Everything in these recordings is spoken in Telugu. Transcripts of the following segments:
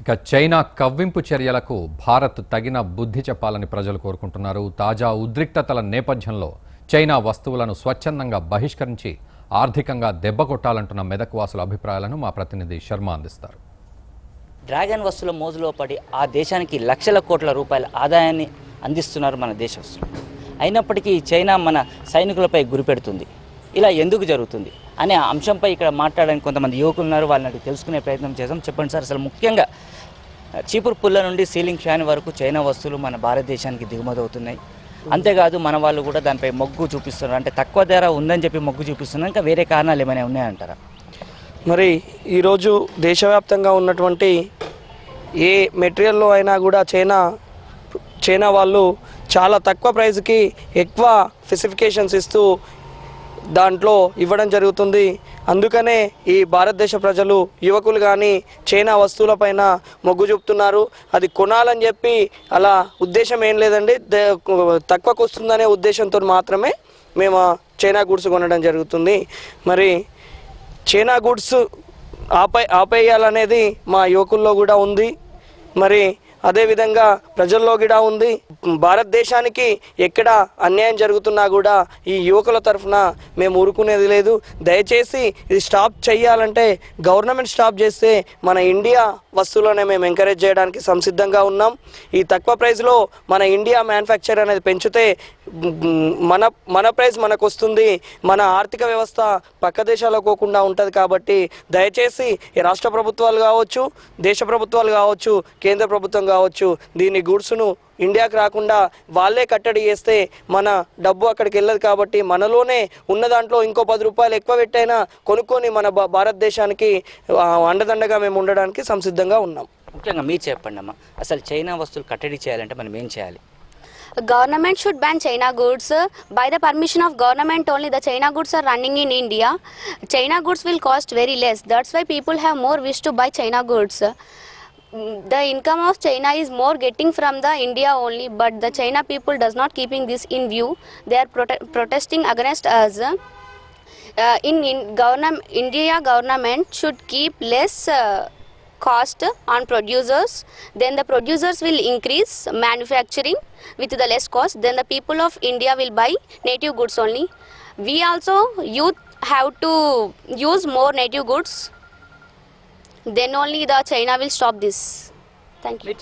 ఇక చైనా కవ్వింపు చర్యలకు భారత్ తగిన బుద్ధి చెప్పాలని ప్రజలు కోరుకుంటున్నారు. తాజా ఉద్రిక్తతల నేపథ్యంలో చైనా వస్తువులను స్వచ్ఛందంగా బహిష్కరించి ఆర్థికంగా దెబ్బకొట్టాలంటున్న మెదక్ వాసుల అభిప్రాయాలను మా ప్రతినిధి శర్మ అందిస్తారు. డ్రాగన్ వస్తువుల మోజులో పడి ఆ దేశానికి లక్షల కోట్ల రూపాయల ఆదాయాన్ని అందిస్తున్నారు మన దేశస్తులు. అయినప్పటికీ చైనా మన సైనికులపై గురిపెడుతుంది. ఇలా ఎందుకు జరుగుతుంది అనే అంశంపై ఇక్కడ మాట్లాడడానికి కొంతమంది యువకులు ఉన్నారు. వాళ్ళని తెలుసుకునే ప్రయత్నం చేద్దాం. చెప్పండి సార్, అసలు ముఖ్యంగా చీపురు పుల్ల నుండి సీలింగ్ ఫ్యాన్ వరకు చైనా వస్తువులు మన భారతదేశానికి దిగుమతి అవుతున్నాయి. అంతేకాదు మన వాళ్ళు కూడా దానిపై మొగ్గు చూపిస్తున్నారు. అంటే తక్కువ ధర ఉందని చెప్పి మొగ్గు చూపిస్తున్నారు. ఇంకా వేరే కారణాలు ఏమైనా ఉన్నాయంటారా? మరి ఈరోజు దేశవ్యాప్తంగా ఉన్నటువంటి ఏ మెటీరియల్లో అయినా కూడా చైనా వాళ్ళు చాలా తక్కువ ప్రైస్కి ఎక్కువ స్పెసిఫికేషన్స్ ఇస్తూ దాంట్లో ఇవ్వడం జరుగుతుంది. అందుకనే ఈ భారతదేశ ప్రజలు యువకులు కానీ చైనా వస్తువులపైన మొగ్గు చూపుతున్నారు. అది కొనాలని చెప్పి అలా ఉద్దేశం ఏం లేదండి. తక్కువకు వస్తుందనే ఉద్దేశంతో మాత్రమే మేము చైనా గూడ్స్ కొనడం జరుగుతుంది. మరి చైనా గూడ్స్ ఆపేయాలనేది మా యువకుల్లో కూడా ఉంది. మరి అదేవిధంగా ప్రజల్లో కూడా ఉంది. భారతదేశానికి ఎక్కడ అన్యాయం జరుగుతున్నా కూడా ఈ యువకుల తరఫున మేము ఊరుకునేది లేదు. దయచేసి ఇది స్టాప్ చేయాలంటే గవర్నమెంట్ స్టాప్ చేస్తే మన ఇండియా వస్తువులనే మేము ఎంకరేజ్ చేయడానికి సంసిద్ధంగా ఉన్నాం. ఈ తక్కువ ప్రైస్లో మన ఇండియా మ్యానుఫ్యాక్చర్ అనేది పెంచితే మన ప్రైస్ మనకు వస్తుంది. మన ఆర్థిక వ్యవస్థ పక్క దేశాలకు పోకుండా ఉంటుంది. కాబట్టి దయచేసి ఈ రాష్ట్ర ప్రభుత్వాలు కావచ్చు, దేశ ప్రభుత్వాలు కావచ్చు, కేంద్ర ప్రభుత్వం కావచ్చు, దీని గూడ్స్ను ఇండియాకి రాకుండా వాళ్ళే కట్టడి చేస్తే మన డబ్బు అక్కడికి వెళ్ళదు. కాబట్టి మనలోనే ఉన్న దాంట్లో ఇంకో 10 రూపాయలు ఎక్కువ పెట్టైనా కొనుక్కొని మన భారతదేశానికి అండదండగా మేము ఉండడానికి సంసిద్ధంగా ఉన్నాం. ముఖ్యంగా మీరు చెప్పండి అమ్మా, అసలు చైనా వస్తువులు కట్టడి చేయాలంటే మనం ఏం చేయాలి? Government should ban China goods. By the permission of government only the China goods are running in India. China goods will cost very less. That's why people have more wish to buy China goods. The income of China is more getting from the India only, but the China people does not keeping this in view. They are protesting against us. India government should keep less cost on producers. Then the producers will increase manufacturing with the less cost. Then the people of India will buy native goods only. We also youth have to use more native goods. Then only the China will stop this. Thank you.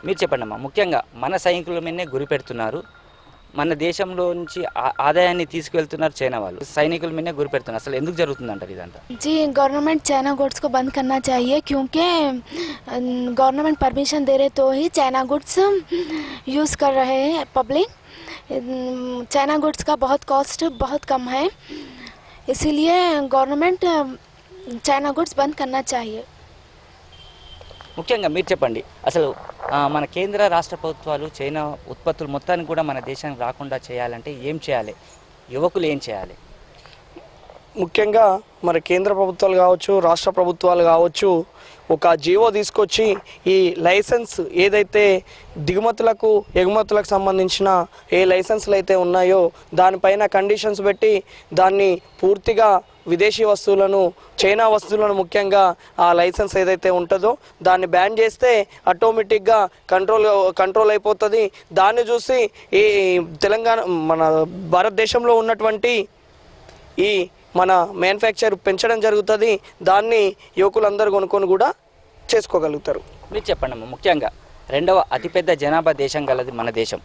మీరు చెప్పండి అమ్మా, ముఖ్యంగా మన సైనికుల మీదనే గురి పెడుతున్నారు. మన దేశంలో నుంచి ఆదాయాన్ని తీసుకువెళ్తున్నారు చైనా వాళ్ళు. సైనికుల మీదనే గురి పెడుతున్నారు. అసలు ఎందుకు జరుగుతుంది అంటారు ఇదంతా? जी गवर्नमेंट चाइना गुड्स को बंद करना चाहिए, क्योंकि गवर्नमेंट परमिशन दे रहे तो ही चाइना गुड्स यूज़ कर रहे हैं पब्लिक. चाइना गुड्स का बहुत कॉस्ट बहुत कम है, इसीलिए गवर्नमेंट चाइना गुड्स बंद करना चाहिए. ముఖ్యంగా మీరు చెప్పండి, అసలు మన కేంద్ర రాష్ట్ర ప్రభుత్వాలు చైనా ఉత్పత్తులు మొత్తాన్ని కూడా మన దేశానికి రాకుండా చేయాలంటే ఏం చేయాలి? యువకులు ఏం చేయాలి? ముఖ్యంగా మరి కేంద్ర ప్రభుత్వాలు కావచ్చు, రాష్ట్ర ప్రభుత్వాలు కావచ్చు, ఒక జీవో తీసుకొచ్చి ఈ లైసెన్స్ ఏదైతే దిగుమతులకు ఎగుమతులకు సంబంధించిన ఏ లైసెన్సులు అయితే ఉన్నాయో దానిపైన కండిషన్స్ పెట్టి దాన్ని పూర్తిగా విదేశీ వస్తువులను, చైనా వస్తువులను ముఖ్యంగా ఆ లైసెన్స్ ఏదైతే ఉంటుందో దాన్ని బ్యాన్ చేస్తే ఆటోమేటిక్గా కంట్రోల్ అయిపోతుంది. దాన్ని చూసి ఈ తెలంగాణ మన భారతదేశంలో ఉన్నటువంటి ఈ మన మ్యానుఫ్యాక్చర్ పెంచడం జరుగుతుంది. దాన్ని యువకులందరూ కొనుక్కొని కూడా చేసుకోగలుగుతారు. మీరు చెప్పండి అమ్మా, ముఖ్యంగా రెండవ అతిపెద్ద జనాభా దేశం గలది మన దేశం.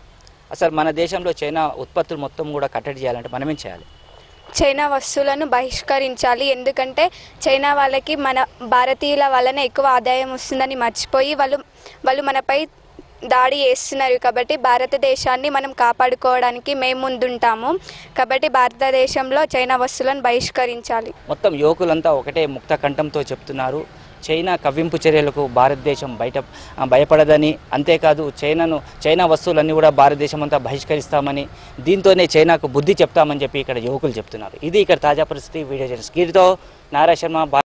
అసలు మన దేశంలో చైనా ఉత్పత్తులు మొత్తం కూడా కట్టడి చేయాలంటే మనం ఏం చేయాలి? చైనా వస్తువులను బహిష్కరించాలి. ఎందుకంటే చైనా వాళ్ళకి మన భారతీయుల వల్లనే ఎక్కువ ఆదాయం వస్తుందని మర్చిపోయి వాళ్ళు మనపై దాడి చేస్తున్నారు. కాబట్టి భారతదేశాన్ని మనం కాపాడుకోవడానికి మేము ముందుంటాము. కాబట్టి భారతదేశంలో చైనా వస్తువులను బహిష్కరించాలి. మొత్తం యువకులంతా ఒకటే ముక్త కంఠంతో చెప్తున్నారు, చైనా కవ్వింపు చర్యలకు భారతదేశం భయపడదని, అంతేకాదు చైనా వస్తువులన్నీ కూడా భారతదేశం అంతా బహిష్కరిస్తామని, దీంతోనే చైనాకు బుద్ధి చెప్తామని చెప్పి ఇక్కడ యువకులు చెప్తున్నారు. ఇది ఇక్కడ తాజా పరిస్థితి. వీడియో జర్నలిస్ట్ గిరితో నారా శర్మ.